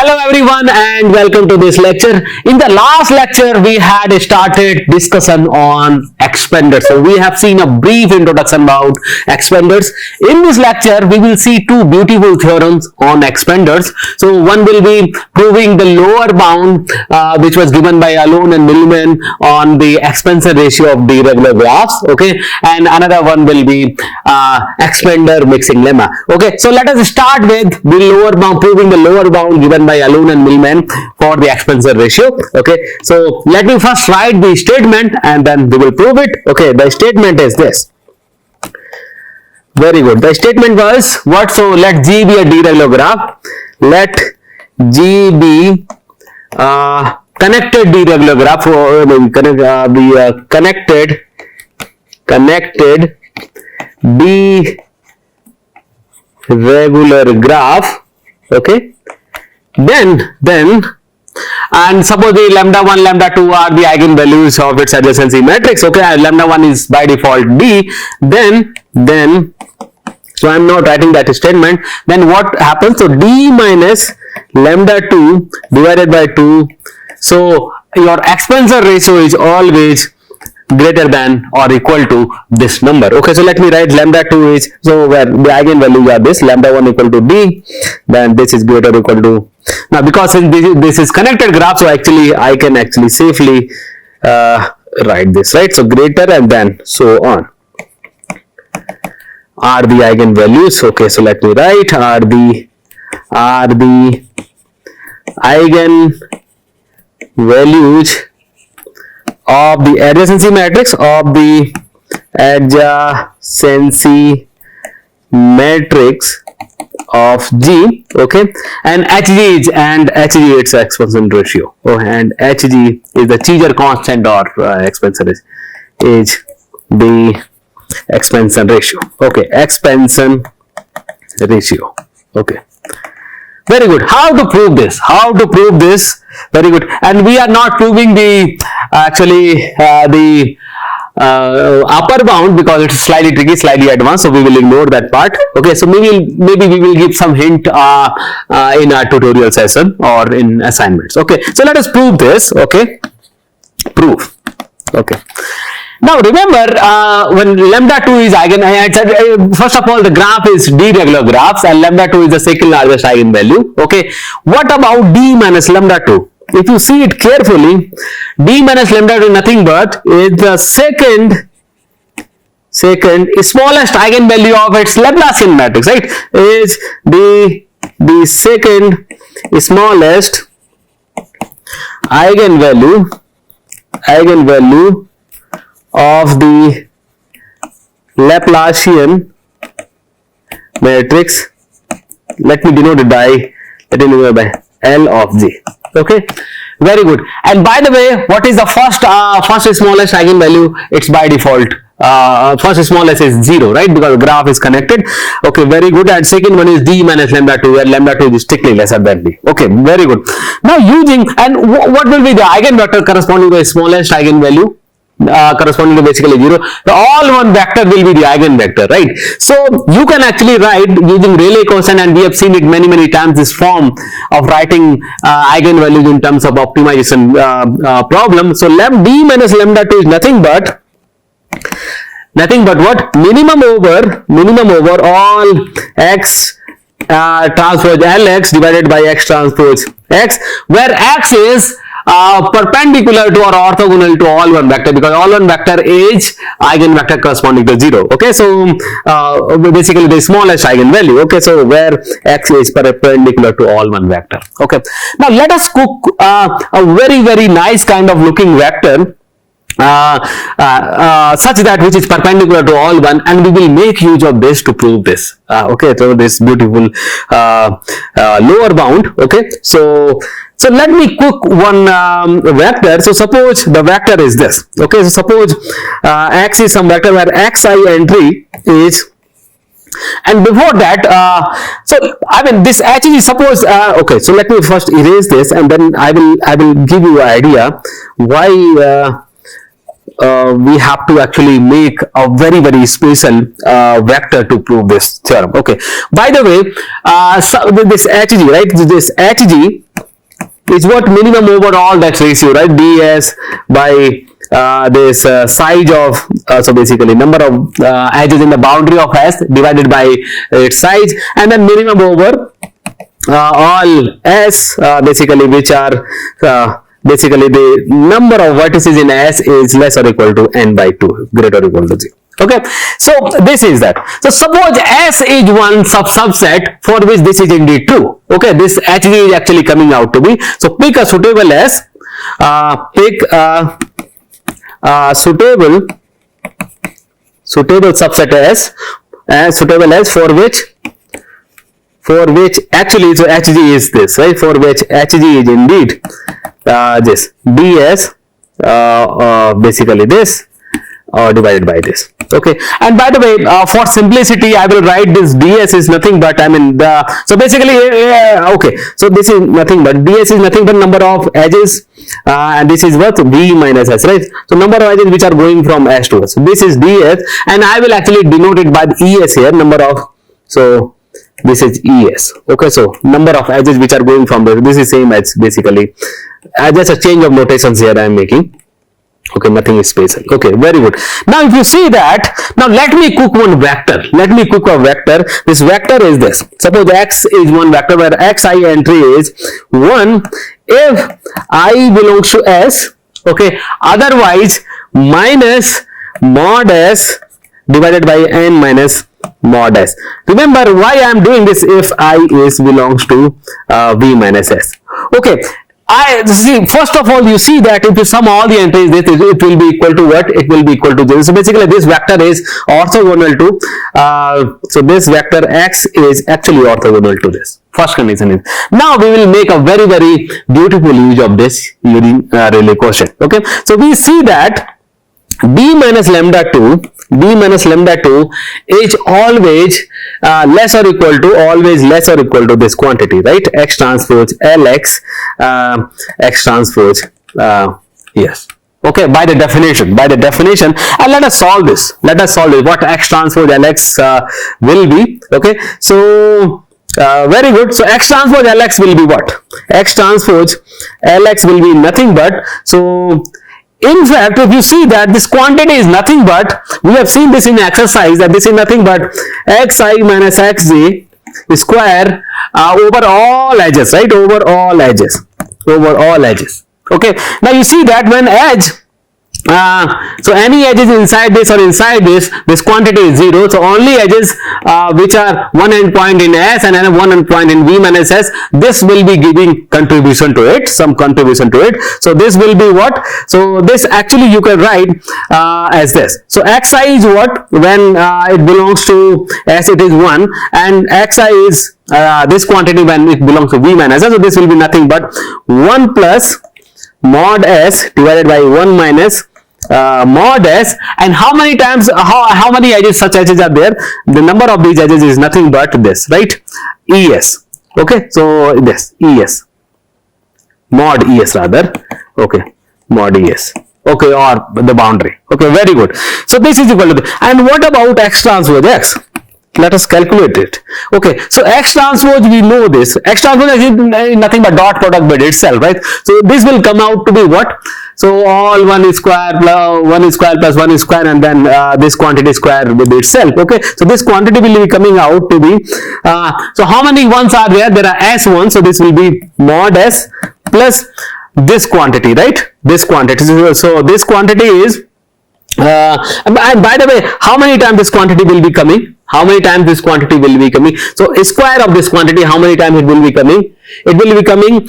Hello everyone and welcome to this lecture. In the last lecture we had started discussion on expanders. So we have seen a brief introduction about expanders. In this lecture we will see two beautiful theorems on expanders. So one will be proving the lower bound which was given by Alone and Millman on the expansion ratio of the irregular graphs. Okay, and another one will be expander mixing lemma. Okay, so let us start with the lower bound, proving the lower bound given by Alone and Millman for the expansion ratio. Okay, so let me first write the statement and then we will prove it. Okay, the statement is this. Very good. The statement was what? So let G be a deregular graph. Let G be connected deregular graph, or connected deregular graph. Okay, then and suppose the lambda 1 lambda 2 are the eigenvalues of its adjacency matrix. Okay, and lambda 1 is by default D, then so I am not writing that statement. Then what happens? So D minus lambda 2 divided by 2. So your expansion ratio is always greater than or equal to this number. Okay, so let me write lambda 2 is, so where the eigenvalues are this, lambda 1 equal to D, then this is greater or equal to, now because this is connected graph, so actually I can actually safely write this, right? So greater and then so on are the eigenvalues. Okay, so let me write are the eigenvalues of the adjacency matrix of G. Okay, and HG is its expansion ratio. Oh, and HG is the Cheeger constant or expansion is the expansion ratio. Okay, expansion ratio. Okay, very good. How to prove this? Very good. And we are not proving the the upper bound because it's slightly tricky, slightly advanced, so we will ignore that part. Okay, so maybe we will give some hint in our tutorial session or in assignments. Okay, so let us prove this. Okay, prove. Okay, now remember when lambda 2 is first of all the graph is deregular graphs and lambda 2 is the second largest eigenvalue. Okay, what about D minus lambda 2? If you see it carefully, D minus lambda 2 is nothing but is the second smallest eigenvalue of its Laplacian matrix, right? Is the second smallest eigenvalue of the Laplacian matrix. Let me denote it by L of G. Okay, very good. And by the way, what is the first smallest eigenvalue? It's by default first smallest is 0, right? Because the graph is connected. Okay, very good. And second one is D minus lambda 2, where lambda 2 is strictly lesser than D. Okay, very good. Now using, and what will be the eigenvector corresponding to the smallest eigenvalue? Corresponding to basically 0, the all one vector will be the eigenvector, right? So you can actually write using Rayleigh constant, and we have seen it many times, this form of writing eigenvalues in terms of optimization problem. So D minus lambda 2 is nothing but what? Minimum over all x transpose Lx divided by x transpose x, where x is perpendicular to or orthogonal to all one vector, because all one vector is eigenvector corresponding to 0. Okay, so basically the smallest eigenvalue. Okay, so where x is perpendicular to all one vector. Okay, now let us cook a very nice kind of looking vector such that which is perpendicular to all one, and we will make use of this to prove this. Okay, so this beautiful lower bound. Okay, so let me cook one vector. So suppose the vector is this. Okay, so suppose x is some vector where xi entry is, and before that so I mean this actually suppose okay, so let me first erase this and then I will give you an idea why we have to actually make a very special vector to prove this theorem. Okay. By the way, so this Hg, right? This Hg is what minimum over all that ratio, right? ds by this size of so basically number of edges in the boundary of S divided by its size, and then minimum over all S basically which are basically the number of vertices in S is less or equal to n by 2, greater or equal to 0. Okay, so this is that. So suppose S is one subset for which this is indeed true. Okay, this Hg is actually coming out to be. So pick a suitable S, pick a suitable subset S, suitable S for which actually, so Hg is this, right? For which Hg is indeed this ds basically this divided by this. Okay, and by the way, for simplicity I will write this ds is nothing but, I mean, so basically okay, so this is nothing but ds is nothing but number of edges, and this is what v minus s, right? So number of edges which are going from S to S. So this is ds, and I will actually denote it by the es here, number of, so this is es. Okay, so number of edges which are going from this is same as basically just a change of notations here I am making. Okay, nothing is special. Okay, very good. Now if you see that, now let me cook one vector. Let me cook a vector. This vector is this. Suppose x is one vector where xi entry is 1 if I belongs to S. Okay, otherwise minus mod S divided by n minus mod S. Remember why I am doing this if I is belongs to v minus S. Okay. I see, first of all, you see that if you sum all the entries, it will be equal to what? It will be equal to this. So basically, this vector is orthogonal to, so this vector x is actually orthogonal to this. First condition is. Now we will make a very beautiful use of this using relay quotient. Okay, so we see that b minus lambda 2 is always less or equal to this quantity, right? X transpose Lx, X transpose yes. Okay, by the definition, and let us solve this. What X transpose Lx will be. Okay, so very good. So X transpose Lx will be what? X transpose Lx will be nothing but, so in fact, if you see that this quantity is nothing but, we have seen this in exercise that this is nothing but xi minus xj square over all edges, right? Over all edges. Okay. Now you see that when edge, so any edges inside this or inside this quantity is 0. So only edges which are one endpoint in S and one endpoint in V minus S, this will be giving contribution to it, some contribution to it. So this will be what? So this actually you can write as this. So xi is what? When it belongs to S, it is 1, and xi is this quantity when it belongs to V minus S. So this will be nothing but 1 plus mod S divided by 1 minus mod S, and how many times, how many edges, such edges are there? The number of these edges is nothing but this, right? Es. Okay, so this Es, mod Es rather. Okay, mod Es. Okay, or the boundary. Okay, very good. So this is equal to, and what about X transpose X? Let us calculate it. Okay, so X transpose, we know this. X transpose is nothing but dot product by itself, right? So this will come out to be what? So all 1 square plus 1 square, and then this quantity square with itself. Okay, so this quantity will be coming out to be, so how many ones are there? There are S1, so this will be mod S plus this quantity, right? This quantity. So this quantity is, and by the way, how many times this quantity will be coming? How many times this quantity will be coming? So square of this quantity, how many times it will be coming? It will be coming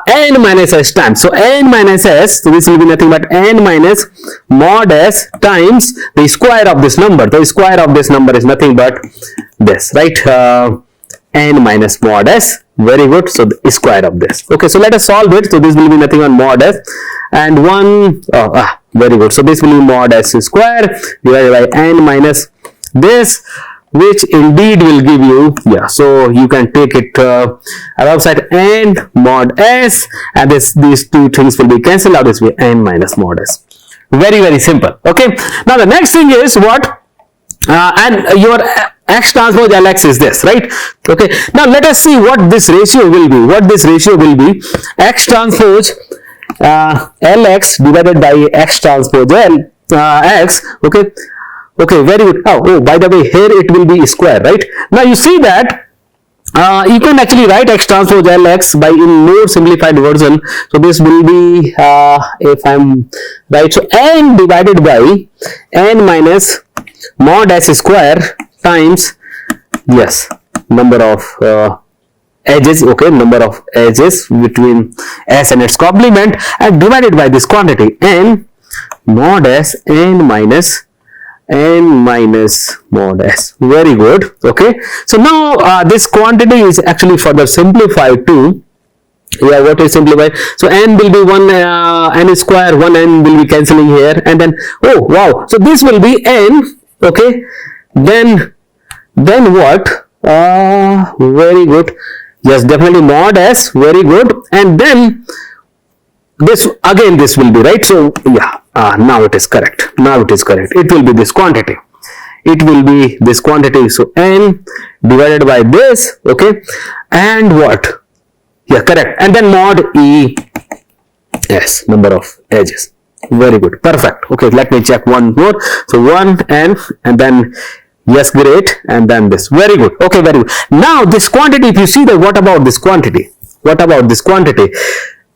n minus s times. So n minus s, so this will be nothing but n minus mod s times the square of this number. The square of this number is nothing but this, right? N minus mod s. Very good. So the square of this. Okay, so let us solve it. So this will be nothing on mod s, and very good. So this will be mod s square divided by n minus this, which indeed will give you, yeah, so you can take it outside n mod s, and these two things will be cancelled out. This will be n minus mod s. Very, very simple. Okay. Now the next thing is what? And your X transpose Lx is this, right? Okay. Now let us see what this ratio will be. What this ratio will be? X transpose Lx divided by X transpose X. Okay. Okay. Very good. Oh, by the way, here it will be square, right? Now you see that. You can actually write X transpose Lx by in more simplified version. So this will be if I'm right, so n divided by n minus mod s square times, yes, number of edges, okay, number of edges between s and its complement, and divided by this quantity n mod s n minus mod s. Very good. Okay, so now this quantity is actually further simplified to, yeah, what is simplified? So n will be 1 n square, 1 n will be cancelling here, and then, oh wow, so this will be n. Okay, then what? Very good. Yes, definitely mod s. Very good. And then this again, this will be right. So yeah, now it is correct. Now it is correct. It will be this quantity. It will be this quantity. So n divided by this. Okay, and what? Yeah, correct. And then mod e s, number of edges. Very good. Perfect. Okay, let me check one more. So 1 n, and then yes, great, and then this. Very good. Okay, very good. Now this quantity, if you see that, what about this quantity? What about this quantity?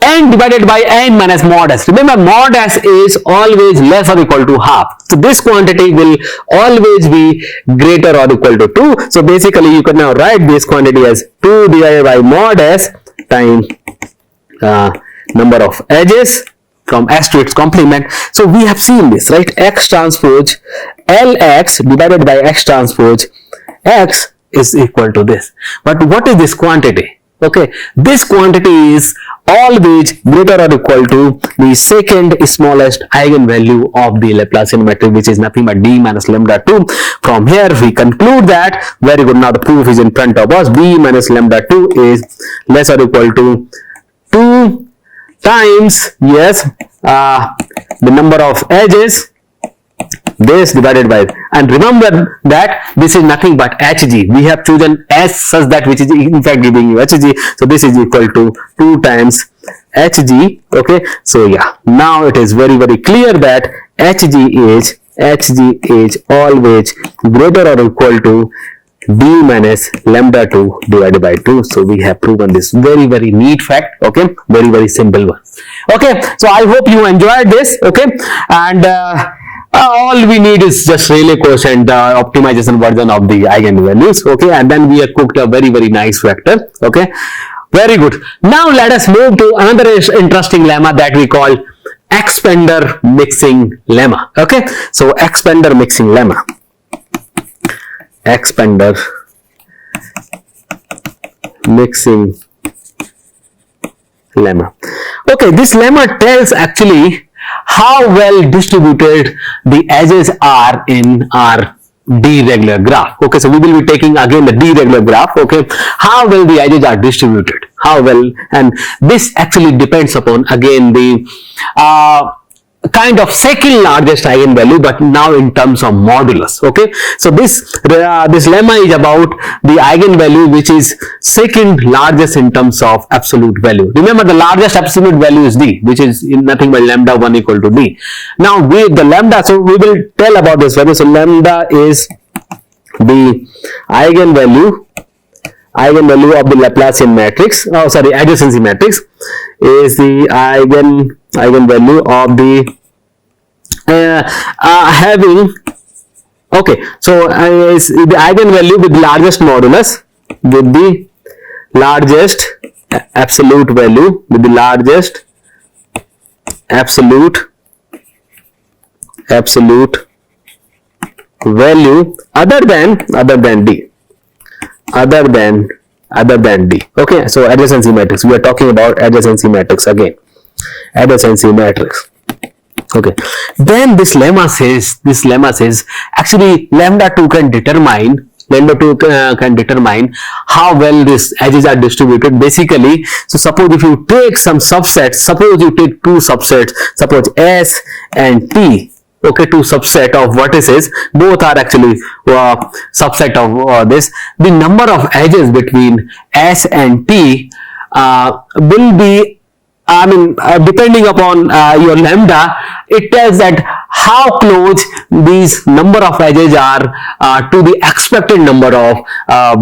N divided by n minus mod s. Remember, mod s is always less or equal to half. So this quantity will always be greater or equal to 2. So basically you can now write this quantity as 2 divided by mod s times number of edges from s to its complement. So we have seen this, right? X transpose Lx divided by X transpose X is equal to this. But what is this quantity? Okay, this quantity is always greater or equal to the second smallest eigenvalue of the Laplacian matrix, which is nothing but d minus lambda 2. From here we conclude that, very good, now the proof is in front of us, d minus lambda 2 is less or equal to 2 times, yes, the number of edges, this divided by, and remember that this is nothing but Hg. We have chosen S such that which is in fact giving you Hg. So this is equal to 2 times Hg. Okay, so yeah, now it is very, very clear that Hg is always greater or equal to d minus lambda 2 divided by 2. So we have proven this very, very neat fact. Okay, very, very simple one. Okay, so I hope you enjoyed this. Okay, and all we need is just Rayleigh quotient optimization version of the eigenvalues. Okay, and then we have cooked a very, very nice vector. Okay, very good. Now let us move to another interesting lemma that we call expander mixing lemma. Okay, so expander mixing lemma. Expander mixing lemma. Okay, this lemma tells actually how well distributed the edges are in our D regular graph. Okay, so we will be taking again the D regular graph. Okay, how well the edges are distributed, how well, and this actually depends upon again the kind of second largest eigenvalue, but now in terms of modulus. Okay, so this lemma is about the eigenvalue which is second largest in terms of absolute value. Remember, the largest absolute value is d, which is nothing but lambda 1 equal to d. Now with the lambda, so we will tell about this value. So lambda is the eigenvalue of the Laplacian matrix, adjacency matrix, is the eigenvalue of the having, okay, so is the eigenvalue with the largest modulus, with the largest absolute value, with the largest absolute value other than d. Okay, so adjacency matrix, we are talking about adjacency matrix again, adjacency matrix. Okay, then this lemma says actually lambda 2 can determine Lambda 2 can determine how well these edges are distributed. Basically, so suppose if you take some subsets, suppose you take two subsets, suppose S and T, okay, two subset of vertices, both are actually subset of this. The number of edges between S and T will be, depending upon your lambda, it tells that how close these number of edges are to the expected number of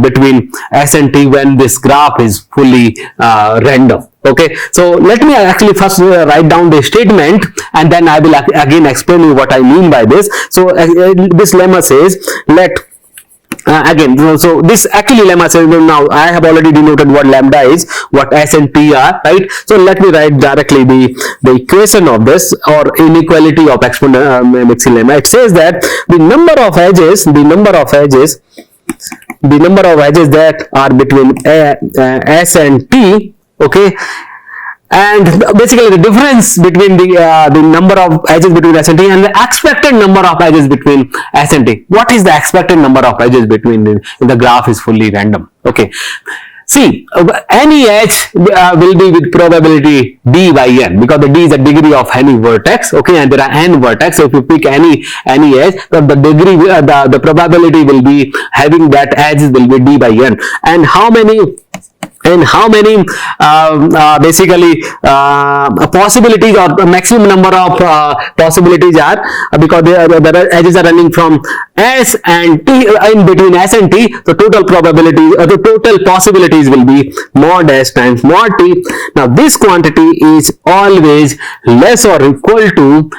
between S and T when this graph is fully random. Okay, so let me actually first write down the statement, and then I will again explain you what I mean by this. So this lemma says, let again, so this actually lemma says, now I have already denoted what lambda is, what S and T are, right? So let me write directly the equation of this, or inequality of exponential mixing lemma. It says that the number of edges that are between S and T, okay, and basically the difference between the number of edges between S and T and the expected number of edges between S and T. What is the expected number of edges between the graph is fully random? Okay, see, any edge will be with probability d by n, because the d is the degree of any vertex, okay, and there are n vertex. So if you pick any edge, the degree, the probability will be having that edge will be d by n. And how many basically possibilities, or maximum number of possibilities are, because the edges are running from S and T, in between S and T, the total probability, the total possibilities will be mod S times mod T. Now this quantity is always less or equal to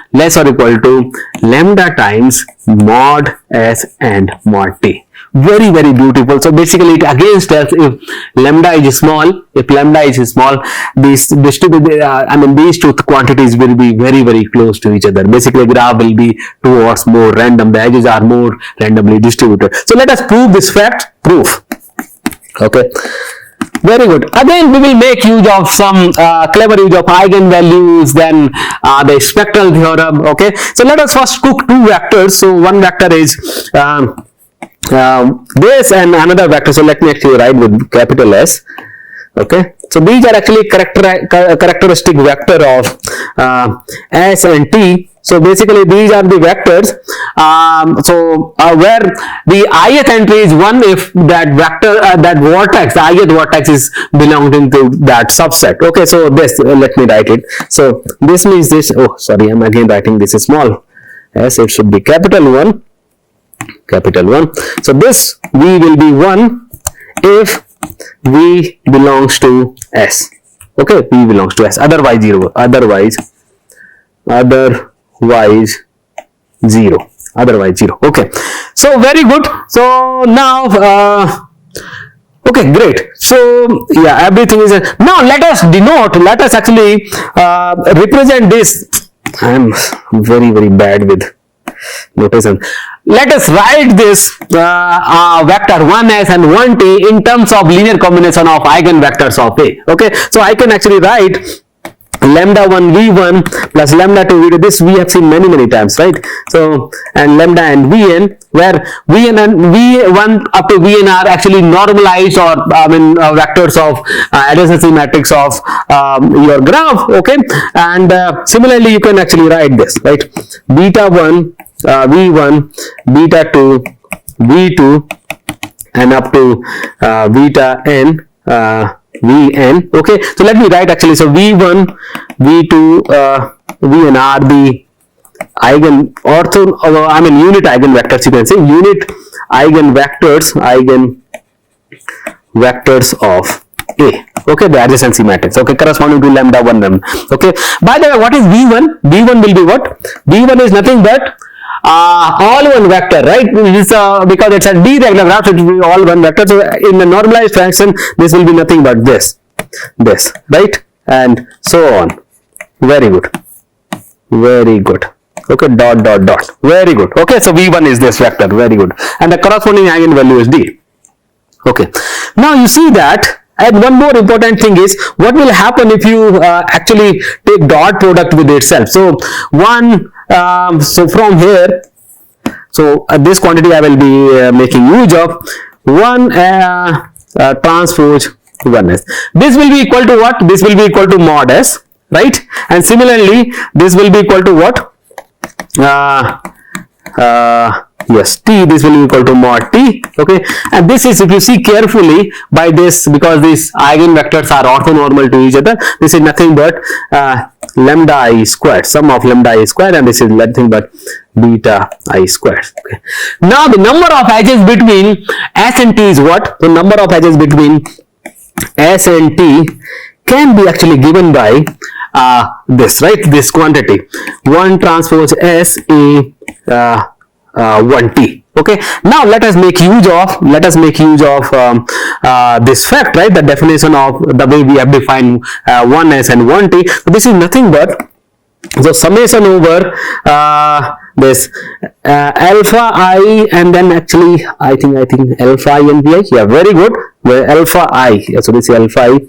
lambda times mod S and mod T. Very, very beautiful. So basically it again tells, if lambda is small, these two quantities will be very, very close to each other. Basically graph will be towards more random, the edges are more randomly distributed. So let us prove this fact. Okay, very good. Again we will make use of some clever use of eigenvalues, then the spectral theorem. Okay, so let us first cook two vectors. So one vector is this, and another vector. So let me actually write with capital S. Okay, so these are actually characteristic vector of S and T. So basically these are the vectors. Where the ith entry is 1 if that vector, that vertex, the ith vertex is belonging to that subset. Okay, so this, let me write it. So this means this, oh sorry, I'm again writing this is small s, it should be capital 1. So this V will be 1 if V belongs to S. Okay, V belongs to S, otherwise 0, otherwise 0. Okay, so very good. So now okay, great. So yeah, everything is now let us denote, let us actually represent this. I am very, very bad with notation. Let us write this vector 1s and 1t in terms of linear combination of eigenvectors of A. Okay, so I can actually write lambda 1 v1 plus lambda 2 v2. This we have seen many times, right? So, and lambda and vn, where vn and v1 up to vn are actually normalized, or vectors of adjacency matrix of your graph. Okay, and similarly you can actually write this, right? Beta 1 v1, beta 2 v2, and up to beta n Vn. Okay, so let me write actually. So v1, v2, vn are the unit eigenvectors. You can say unit eigenvectors of A. Okay, the adjacency matrix. Okay, corresponding to lambda 1 lambda. Okay. By the way, what is v1? v1 will be what? v1 is nothing but all one vector, right? This, because it's a d-regular graph, it will be all one vector. So in the normalized fraction, this will be nothing but this, right? And so on. Very good. Okay, dot. Very good. Okay, so v1 is this vector. Very good. And the corresponding eigenvalue is d. Okay. Now you see that. And one more important thing is, what will happen if you actually take dot product with itself? So so from here, So this quantity I will be making use of 1 transpose 1s. This will be equal to what? This will be equal to mod s, right? And similarly this will be equal to what? Yes, t, this will be equal to mod t, okay? And this is, if you see carefully by this, because these eigenvectors are orthonormal to each other, this is nothing but lambda I squared, sum of lambda I squared, and this is nothing but beta I squared. Okay. Now the number of edges between s and t is what? The number of edges between s and t can be actually given by this, right? This quantity 1 transpose s a 1t. Okay, now let us make use of this fact, right? The definition of the way we have defined 1s and 1t. So this is nothing but, so summation over this alpha I, and then actually I think alpha I and vi. Yeah, very good. Where alpha I, so this is alpha I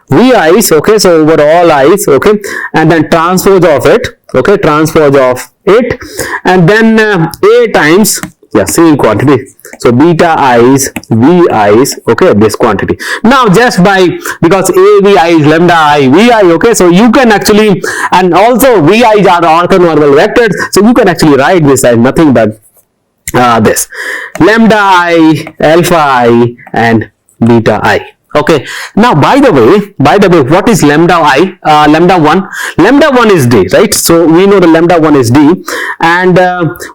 vi's, okay, so over all i's, okay, and then transpose of it, okay, transpose of it, and then a times, yeah, same quantity, so beta i's vi's, okay, this quantity. Now just by, because a vi is lambda I vi, okay, so you can actually, and also vi's are orthonormal vectors, so you can actually write this as nothing but this lambda I, alpha I, and beta I. Okay, now by the way, what is lambda I? Lambda 1 is d, right? So we know the lambda 1 is d, and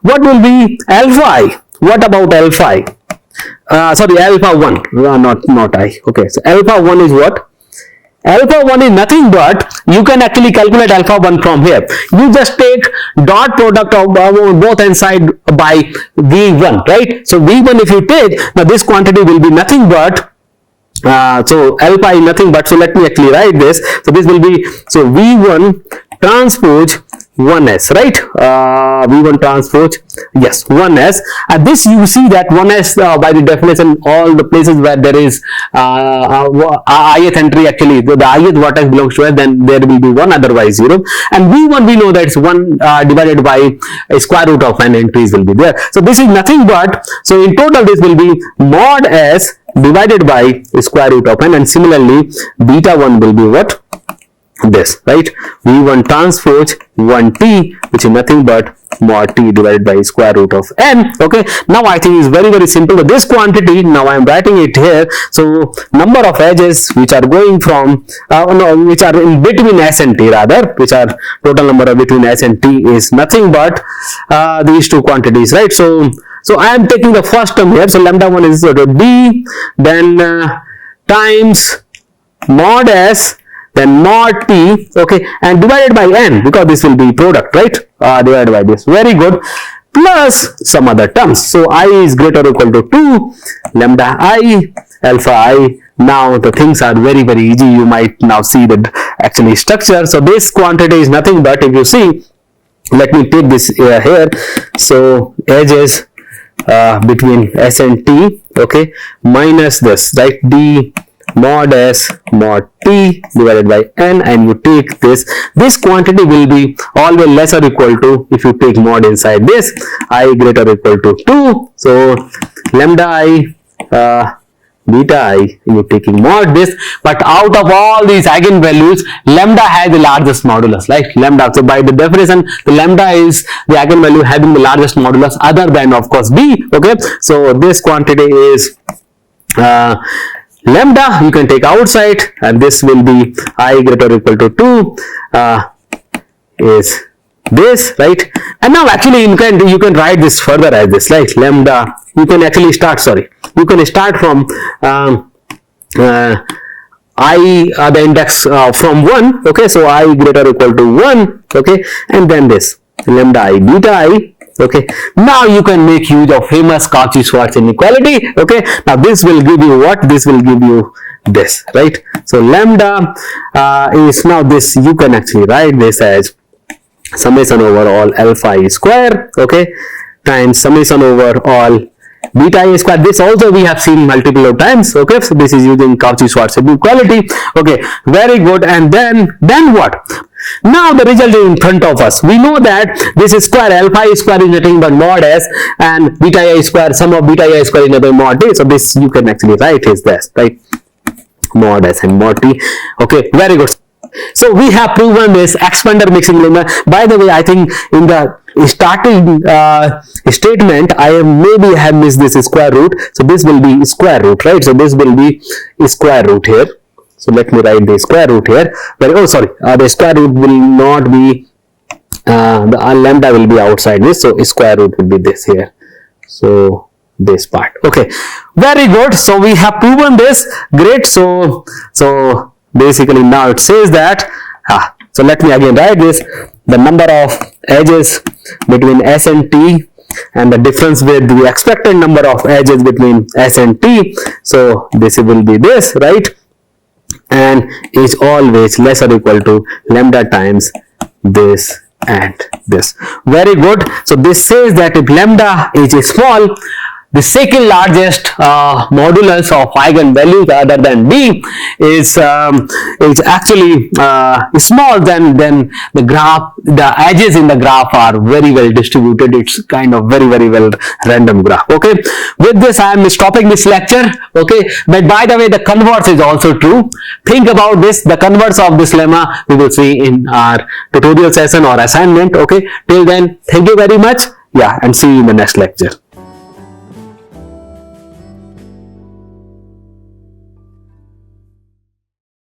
what will be alpha I? What about alpha I? Sorry, alpha 1, not I. Okay, so alpha 1 is what? Alpha 1 is nothing but, you can actually calculate alpha 1 from here. You just take dot product of both inside by v1, right? So v1 if you take, now this quantity will be nothing but, so alpha is nothing but, so let me actually write this. So this will be, so v1 transpose 1s, right? v1 transpose, yes, 1s, and this you see that 1s by the definition, all the places where there is ith entry, actually the ith vertex belongs to s, then there will be 1, otherwise 0, and v1 we know that it's 1 divided by a square root of n entries will be there. So this is nothing but, so in total this will be mod s divided by square root of n, and similarly beta 1 will be what? This, right? v1 transpose 1t, which is nothing but mod t divided by square root of n. Okay, now I think it's very, very simple. This quantity, now I am writing it here. So number of edges which are going from which are in between s and t, rather, which are total number of between s and t is nothing but these two quantities, right? So I am taking the first term here. So lambda 1 is equal to d, then times mod s, then mod t, okay, and divided by n, because this will be product, right? Divided by this, very good, plus some other terms. So I is greater or equal to 2 lambda I, alpha I. Now the things are very, very easy. You might now see the actually structure. So this quantity is nothing but, if you see, let me take this here. So edges between s and t, okay, minus this, right? D mod s mod t divided by n, and you take this quantity will be always less or equal to, if you take mod inside this, I greater or equal to 2. So lambda I beta I, you taking mod this, but out of all these eigenvalues, lambda has the largest modulus, like lambda. So by the definition, the lambda is the eigenvalue having the largest modulus other than, of course, b. Okay, so this quantity is lambda, you can take outside, and this will be I greater or equal to 2 is this, right? And now actually you can write this further as this, like lambda, you can actually start, you can start from I the index from 1, okay, so I greater or equal to 1, okay, and then this lambda I beta I. Okay, now you can make use of famous Cauchy-Schwarz inequality. Okay, now this will give you what? This will give you this, right? So lambda is now this, you can actually write this as summation over all alpha I square, okay, times summation over all beta I square. This also we have seen multiple of times. Okay, so this is using Cauchy-Schwarz inequality. Okay, very good. And then what? Now the result is in front of us. We know that this is square, alpha I square is nothing but mod s, and beta I square, sum of beta I square is nothing but mod t. So this you can actually write is this, right? Mod s and mod t. Okay, very good. So we have proven this expander mixing lemma. By the way, I think in the starting statement, I maybe have missed this square root. So this will be square root, right? So this will be square root here. So let me write the square root here. Oh, sorry, the square root will not be, the lambda will be outside this. So square root will be this here. So this part. Okay, very good. So we have proven this. Great. So basically now it says that, so let me again write this, the number of edges between s and t and the difference with the expected number of edges between s and t. So this will be this, right? And is always less or equal to lambda times this and this. Very good. So this says that if lambda is small, the second largest modulus of eigenvalues other than d is actually small, then the graph, the edges in the graph are very well distributed. It's kind of very well random graph. Okay, with this I am stopping this lecture. Okay, but by the way, the converse is also true. Think about this. The converse of this lemma we will see in our tutorial session or assignment. Okay, till then, thank you very much. Yeah, and see you in the next lecture.